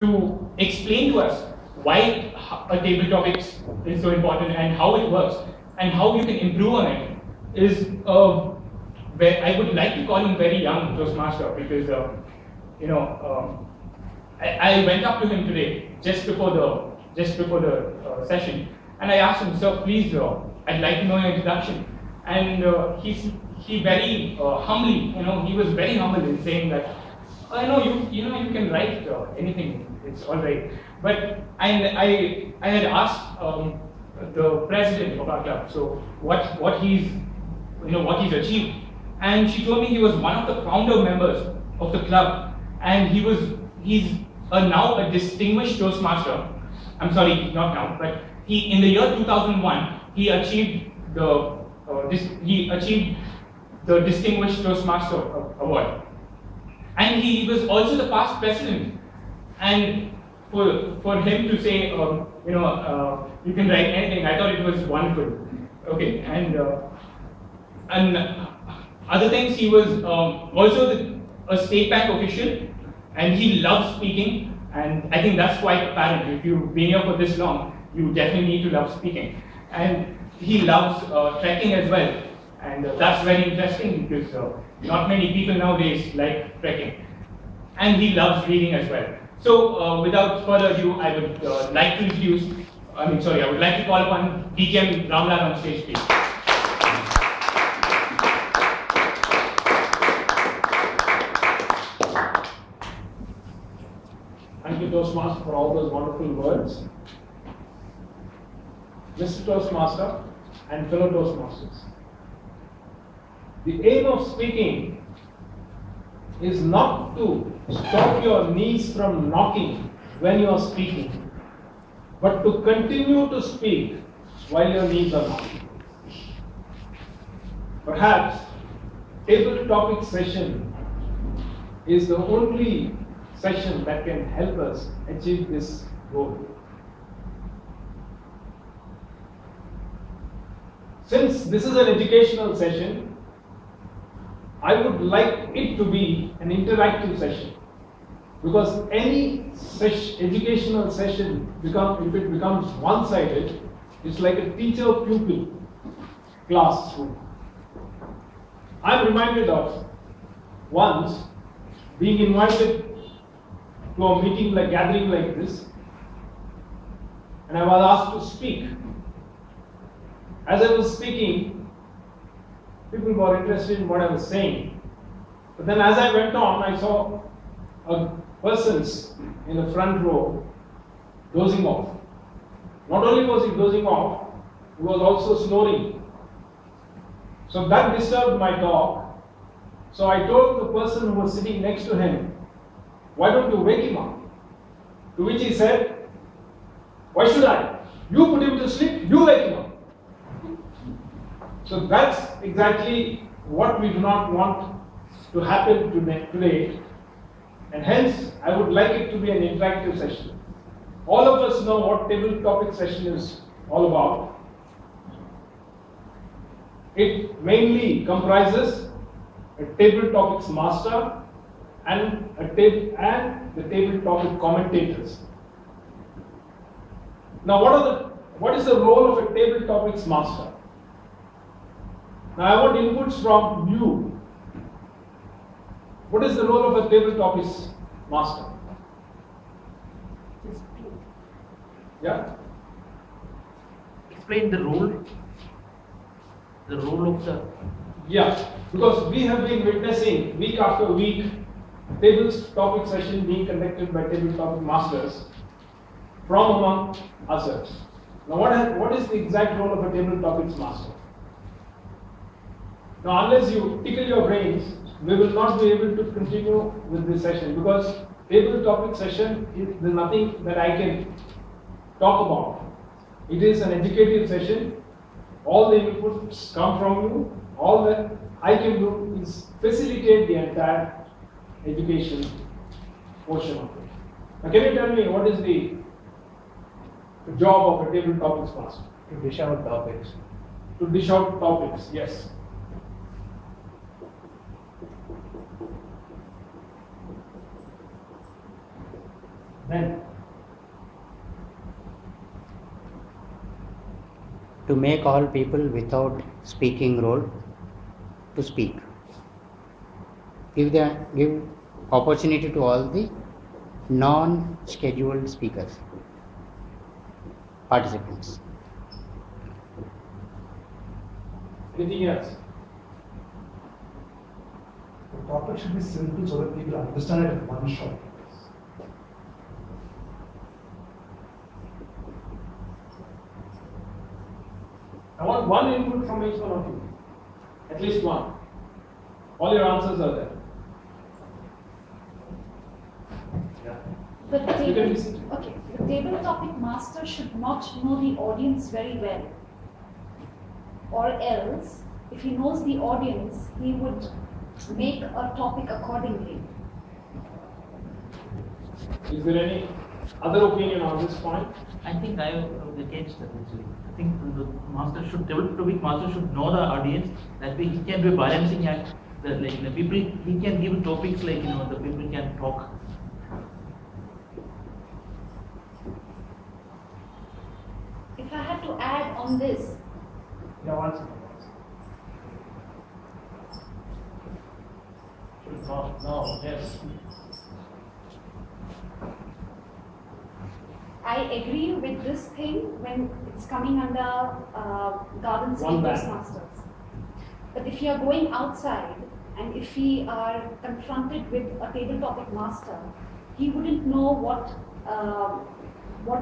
to explain to us why a table topics is so important and how it works and how you can improve on it is I would like to call him very young Toastmaster because I went up to him today just before the session, and I asked him, "Sir, please, I'd like to know your introduction." And he very humbly, he was very humble in saying that, "I know you can write anything, it's all right." But I had asked the president of our club, so what he's achieved, and she told me he was one of the founder members of the club, and he's now a distinguished Toastmaster. I'm sorry, not now, but in the year 2001 he achieved the Distinguished Toastmaster Award, and he was also the past president. And for him to say, you can write anything, I thought it was wonderful. Okay, and other things, he was also a state bank official, and he loves speaking. And I think that's quite apparent. If you've been here for this long, you definitely need to love speaking. And he loves trekking as well. And that's very interesting because not many people nowadays like trekking. And he loves reading as well. So without further ado, I would like to call upon DTM Ramlal on stage, please. Thank you, Toastmaster, for all those wonderful words. Mr. Toastmaster and fellow Toastmasters, the aim of speaking is not to stop your knees from knocking when you are speaking, but to continue to speak while your knees are knocking. Perhaps table topic session is the only session that can help us achieve this goal. Since this is an educational session, I would like it to be an interactive session, because any educational session, if it becomes one-sided, it's like a teacher-pupil classroom. I'm reminded of once being invited to a gathering like this, and I was asked to speak. As I was speaking, people were interested in what I was saying. But then as I went on, I saw a person in the front row dozing off. Not only was he dozing off, he was also snoring. So that disturbed my talk. So I told the person who was sitting next to him, "Why don't you wake him up?" To which he said, "Why should I? You put him to sleep, you wake him up." So that's exactly what we do not want to happen today, and hence I would like it to be an interactive session. All of us know what table topic session is all about. It mainly comprises a table topics master and the table topic commentators. Now, what is the role of a table topics master? Now, I want inputs from you. What is the role of a table topics master? Yeah? Explain the role of the... Yeah, because we have been witnessing week after week table topic session being conducted by table topic masters from among ourselves. Now, what is the exact role of a table topics master? Now, unless you tickle your brains, we will not be able to continue with this session, because table topic session is nothing that I can talk about. It is an educative session. All the inputs come from you. All that I can do is facilitate the entire education portion of it. Now, can you tell me what is the job of a table topics master? To dish out topics. To dish out topics, yes. Then to make all people without speaking role to speak. Give opportunity to all the non-scheduled speakers, participants. Anything else? The topic should be simple so that people understand it in one shot. I want one input from each one of you. At least one. All your answers are there. Yeah. The You can listen. the table topic master should not know the audience very well. Or else, if he knows the audience, he would make a topic accordingly. Is there any other opinion on this point? I think I have against that actually. I think the table topic master should know the audience. That way he can do a balancing act. That like the people, he can give topics like the people can talk. If I had to add on this, Yeah, one second. Should not know, yes. I agree with this thing when it's coming under garden One speakers band. masters. But if you are going outside and if we are confronted with a table topic master, he wouldn't know what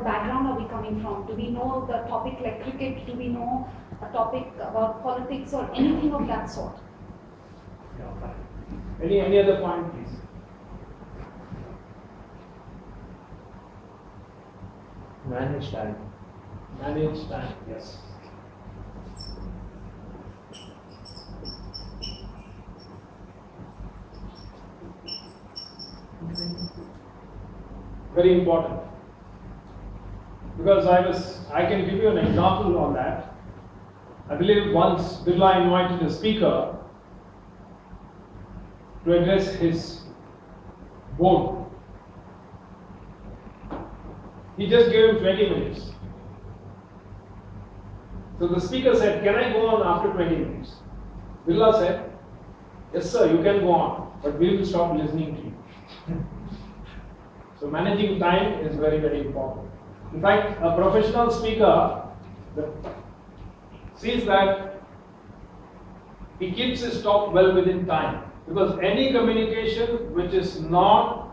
background are we coming from. Do we know the topic like cricket? Do we know a topic about politics or anything of that sort? Yeah, fine. Any other point, please? Manage time. Manage time, yes. Very important. Because I can give you an example on that. I believe once Birla invited a speaker to address his board. He just gave him 20 minutes. So the speaker said, "Can I go on after 20 minutes?" Birla said, "Yes sir, you can go on, but we will stop listening to you." So managing time is very, very important. In fact, a professional speaker sees that he keeps his talk well within time, because any communication which is not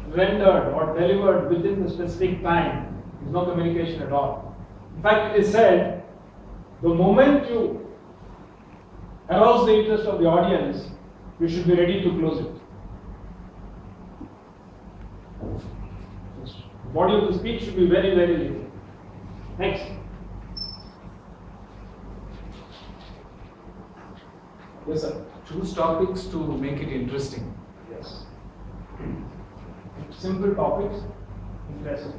rendered or delivered within the specific time is no communication at all. In fact, it is said, the moment you arouse the interest of the audience, you should be ready to close it. Body of the speech should be very, very little. Next. Yes, sir. Choose topics to make it interesting. Yes. Simple topics, interesting.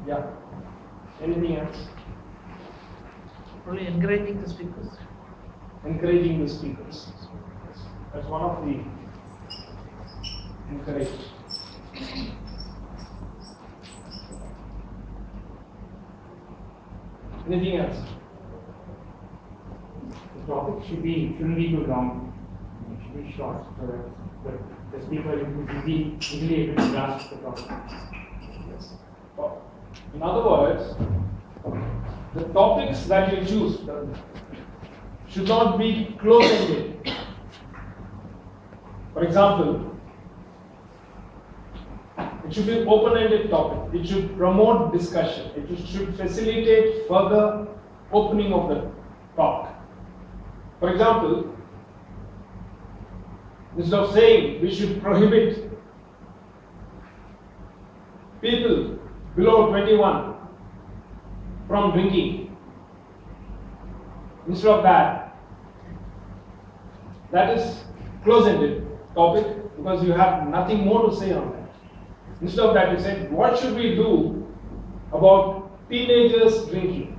Yeah. Anything else? Probably encouraging the speakers. Encouraging the speakers. That's one of the encourage. Anything else? The topic shouldn't be too long. It should be short so that the speaker is easily able to grasp the topic. Yes. In other words, the topics that you choose should not be close-ended. For example, it should be open-ended topic. It should promote discussion. It should facilitate further opening of the talk. For example, instead of saying we should prohibit people below 21 from drinking, instead of that is close-ended topic because you have nothing more to say on that. Instead of that, you said, what should we do about teenagers drinking?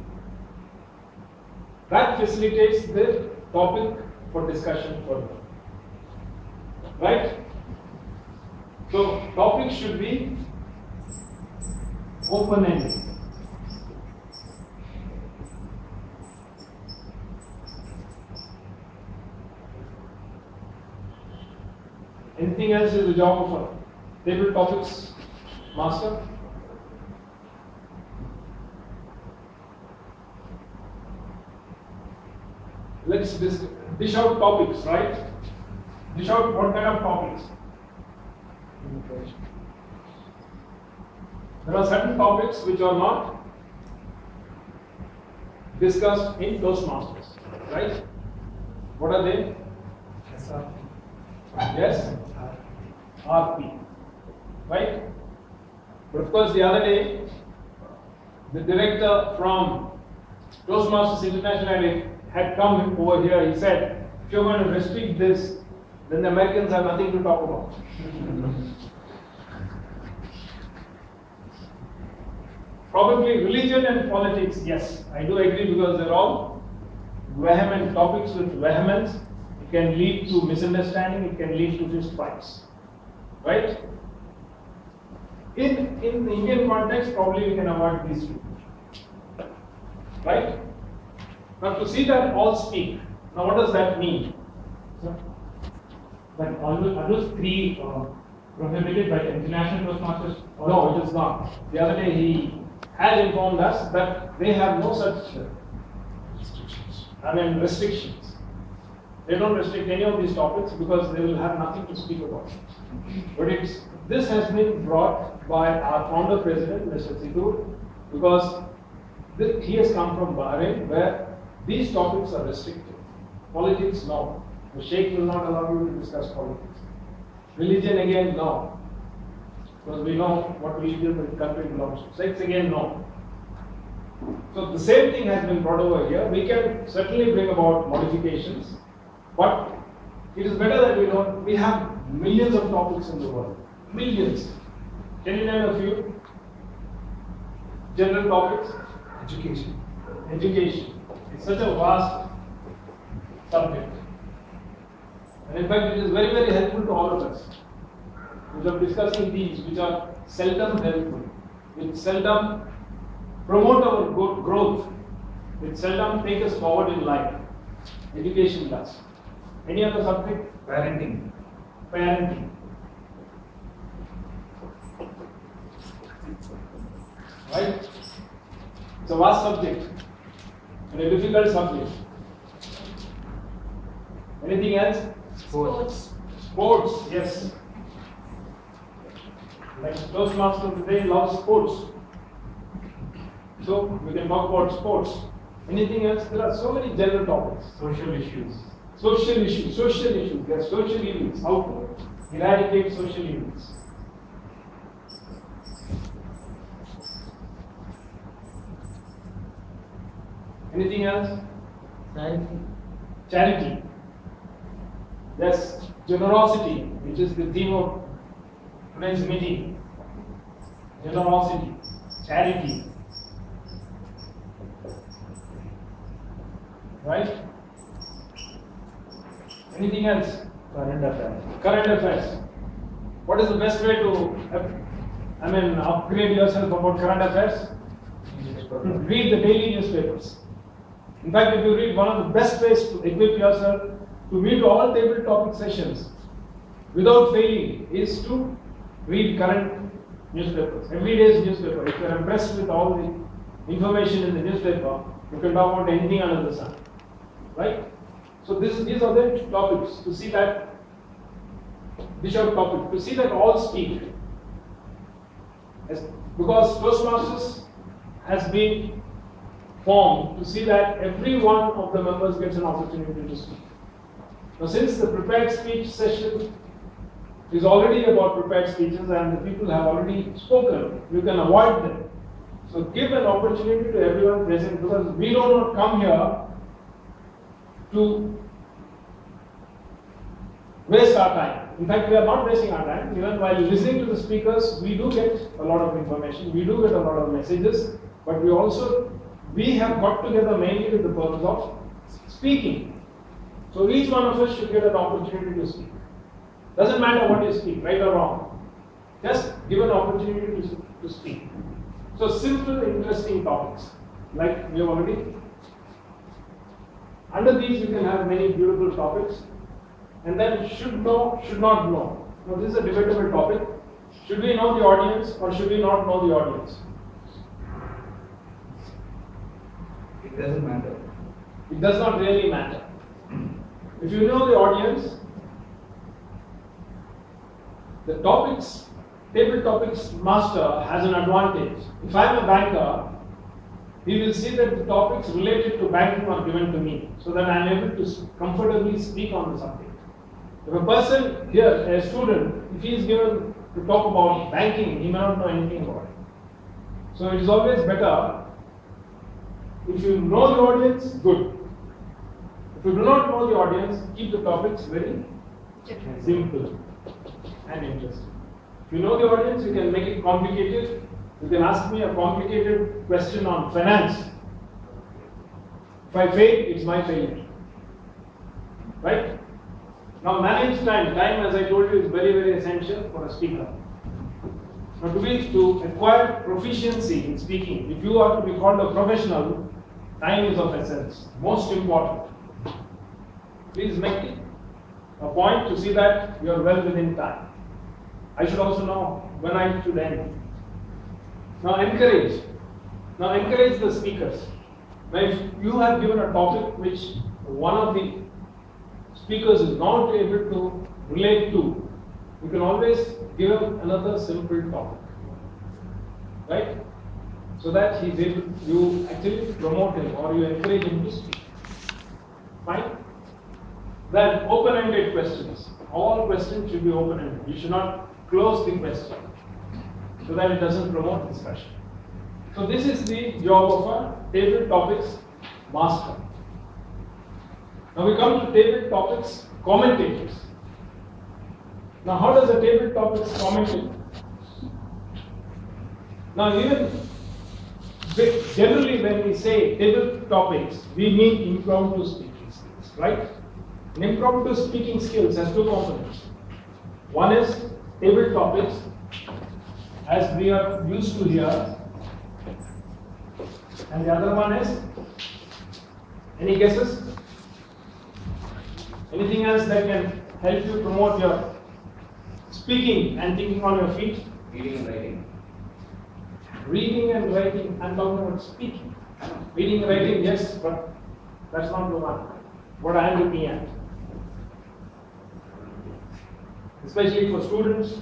That facilitates the topic for discussion further. Right? So topics should be open-ended. Anything else is the job of a table topics master? Let's dish out topics, right? Dish out what kind of topics? There are certain topics which are not discussed in Toastmasters, right? What are they? Yes? RP. Right? But of course, the other day, the director from Toastmasters International had come over here. He said, if you're going to restrict this, then the Americans have nothing to talk about. Probably religion and politics, yes, I do agree, because they're all vehement topics with vehemence. It can lead to misunderstanding, it can lead to fist fights. Right? In the Indian context, probably we can avoid these two. Right? Now to see that all speak, now what does that mean? But are those three prohibited by the International Toastmasters? No, it is not. The other day he had informed us that they have no such restrictions. They don't restrict any of these topics because they will have nothing to speak about. But this has been brought by our founder president, Mr. Sidur, because he has come from Bahrain, where these topics are restricted. Politics, no. The Sheikh will not allow you to discuss politics. Religion, again, no. Because we know what religion the country belongs to. Sex, again, no. So the same thing has been brought over here. We can certainly bring about modifications, but it is better that we don't. We have millions of topics in the world. Millions. Can you name a few? General topics? Education. Education. It's such a vast subject. And in fact, it is very, very helpful to all of us. We are discussing these which are seldom helpful, which seldom promote our growth, which seldom take us forward in life. Education does. Any other subject? Parenting. Parenting. Right? It's a vast subject and a difficult subject. Anything else? Sports. Sports, yes. Like Toastmaster today loves sports. So we can talk about sports. Anything else? There are so many general topics. Social issues. Social issues, yes, social evils. How to eradicate social evils. Anything else? Charity. Yes, generosity, which is the theme of today's meeting. Generosity, charity. Right? Anything else? Current affairs. Current affairs. What is the best way to, upgrade yourself about current affairs? Read the daily newspapers. In fact, if you read, one of the best ways to equip yourself to meet all table topic sessions without failing is to read current newspapers, every day's newspaper. If you are impressed with all the information in the newspaper, you can talk about anything under the sun. Right? So these are the topics to see that, these are topics to see that all speak. Yes, because Toastmasters has been formed to see that every one of the members gets an opportunity to speak. Now, since the prepared speech session is already about prepared speeches and the people have already spoken, you can avoid them. So give an opportunity to everyone present, because we do not come here to waste our time. In fact, we are not wasting our time. Even while listening to the speakers, we do get a lot of information, we do get a lot of messages, but we have got together mainly with the purpose of speaking. So each one of us should get an opportunity to speak. Doesn't matter what you speak, right or wrong. Just give an opportunity to speak. So simple, interesting topics, like we have already. Under these you can have many beautiful topics. And then should know, should not know. Now this is a debatable topic. Should we know the audience or should we not know the audience? It doesn't matter. It does not really matter. If you know the audience, the topics, table topics master has an advantage. If I am a banker, he will see that the topics related to banking are given to me, so that I am able to comfortably speak on the subject. If a person here, a student, if he is given to talk about banking, he may not know anything about it. So it is always better, if you know the audience, good. If you do not know the audience, keep the topics very simple and interesting. If you know the audience, you can make it complicated. You can ask me a complicated question on finance. If I fail, it's my failure. Right? Now manage time. Time, as I told you, is very, very essential for a speaker. Now to acquire proficiency in speaking, if you are to be called a professional, time is of essence. Most important. Please make it a point to see that you are well within time. I should also know when I should end. Now encourage. Now encourage the speakers. Now if you have given a topic which one of the speakers is not able to relate to, you can always give him another simple topic. Right? So that he's able, you actually promote him or you encourage him to speak. Fine? Then open-ended questions. All questions should be open-ended. You should not close the question, so that it doesn't promote discussion. So this is the job of a table topics master. Now we come to table topics commentators. Now how does a table topics commentate? Now even generally when we say table topics, we mean impromptu speaking skills, right? And impromptu speaking skills has two components. One is table topics, as we are used to here, and the other one is, any guesses? Anything else that can help you promote your speaking and thinking on your feet? Reading and writing. Reading and writing, I'm talking about speaking. Reading and writing, yes, but that's not the one. What I am looking at. Especially for students,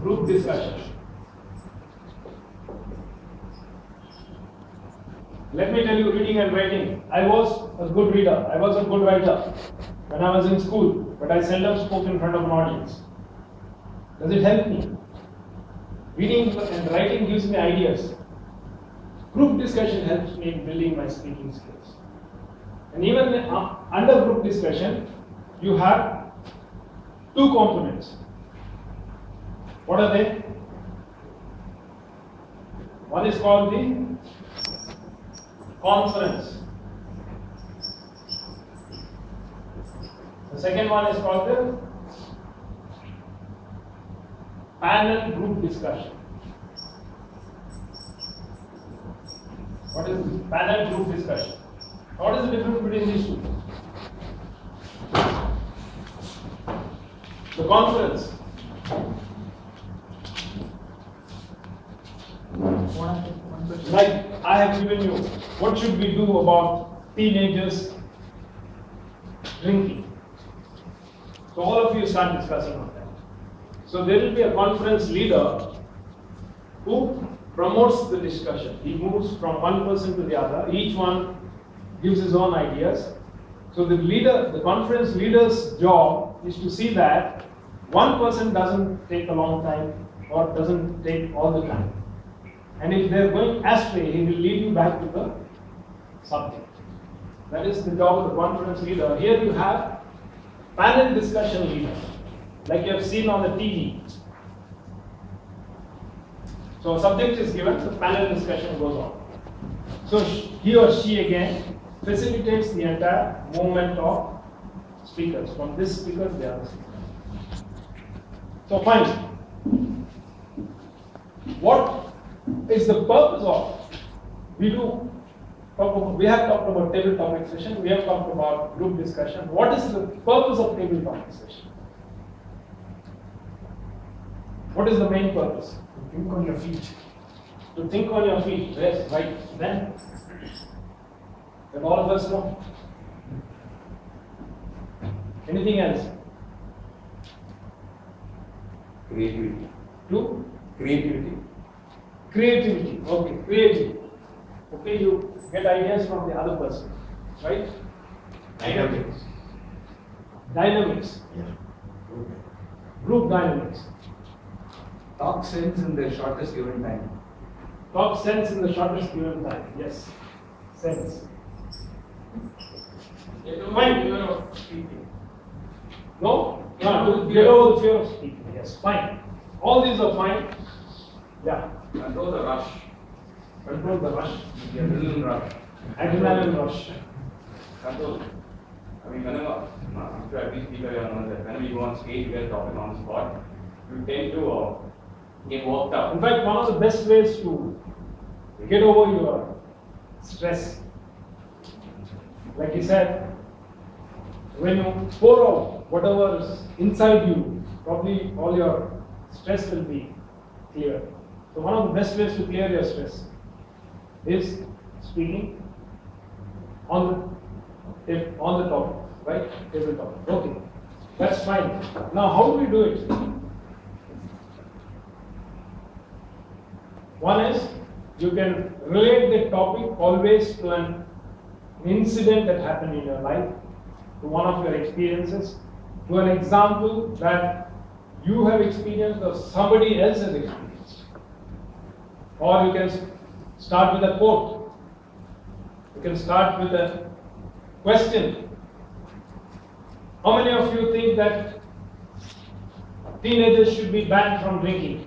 group discussion. Let me tell you, reading and writing. I was a good reader, I was a good writer when I was in school, but I seldom spoke in front of an audience. Does it help me? Reading and writing gives me ideas. Group discussion helps me in building my speaking skills. And even under group discussion, you have two components. What are they? One is called the conference. The second one is called the panel group discussion. What is panel group discussion? What is the difference between these two? The conference. Like I have given you, what should we do about teenagers drinking? So all of you start discussing on that. So there will be a conference leader who promotes the discussion. He moves from one person to the other. Each one gives his own ideas. So the leader, the conference leader's job is to see that one person doesn't take a long time or doesn't take all the time. And if they're going astray, he will lead you back to the subject. That is the job of the conference leader. Here you have panel discussion leader, like you have seen on the TV. So a subject is given, the panel discussion goes on. So he or she again facilitates the entire movement of speakers from this speaker to the other speaker. So fine. What is the purpose of? We have talked about table topic session. We have talked about group discussion. What is the purpose of table topic session? What is the main purpose? To think on your feet. To think on your feet. Yes, right. Then all of us know. Anything else? Creativity. To? Creativity. Creativity. Okay, creativity. Okay, you get ideas from the other person, right? Dynamics. Dynamics. Yeah. Group dynamics. Talk sense in the shortest given time. Talk sense in the shortest given time. Yes. Sense. Fine. No? No, to get over the fear of speaking. Yes, fine. All these are fine. Yeah. Control the rush. Control the rush. The adrenaline rush. Adrenaline rush. Control. I mean, whenever, I'm sure every speaker you know that whenever you go on stage, you get a topic on the spot, you tend to get worked up. In fact, one of the best ways to get over your stress, like he said, when you pour out whatever is inside you, probably all your stress will be cleared. So one of the best ways to clear your stress is speaking on the topic, right? Table topic. Okay, that's fine. Now, how do we do it? One is you can relate the topic always to an incident that happened in your life, to one of your experiences, to an example that you have experienced or somebody else has experienced. Or you can start with a quote. You can start with a question. How many of you think that teenagers should be banned from drinking?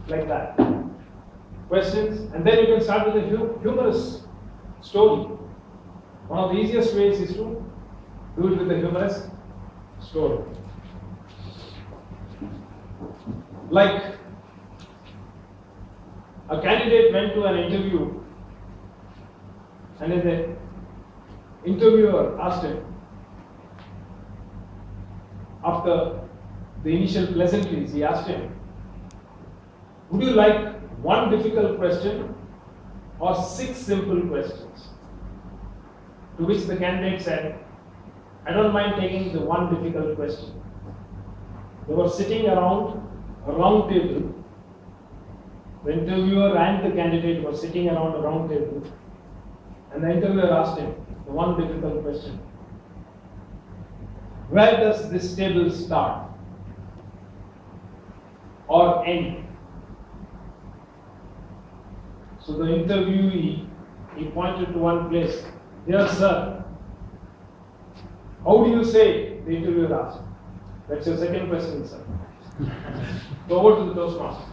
Like that. Questions, and then you can start with a humorous story. One of the easiest ways is to do it with a humorous story. Like a candidate went to an interview, and the interviewer asked him, after the initial pleasantries, he asked him, would you like one difficult question or 6 simple questions? To which the candidate said, I don't mind taking the one difficult question. They were sitting around a round table. The interviewer and the candidate were sitting around a round table. And the interviewer asked him the one difficult question. Where does this table start or end? So the interviewee, he pointed to one place. Dear sir, how do you say? The interviewer asked. That's your second question, sir. Go over to the Toastmaster.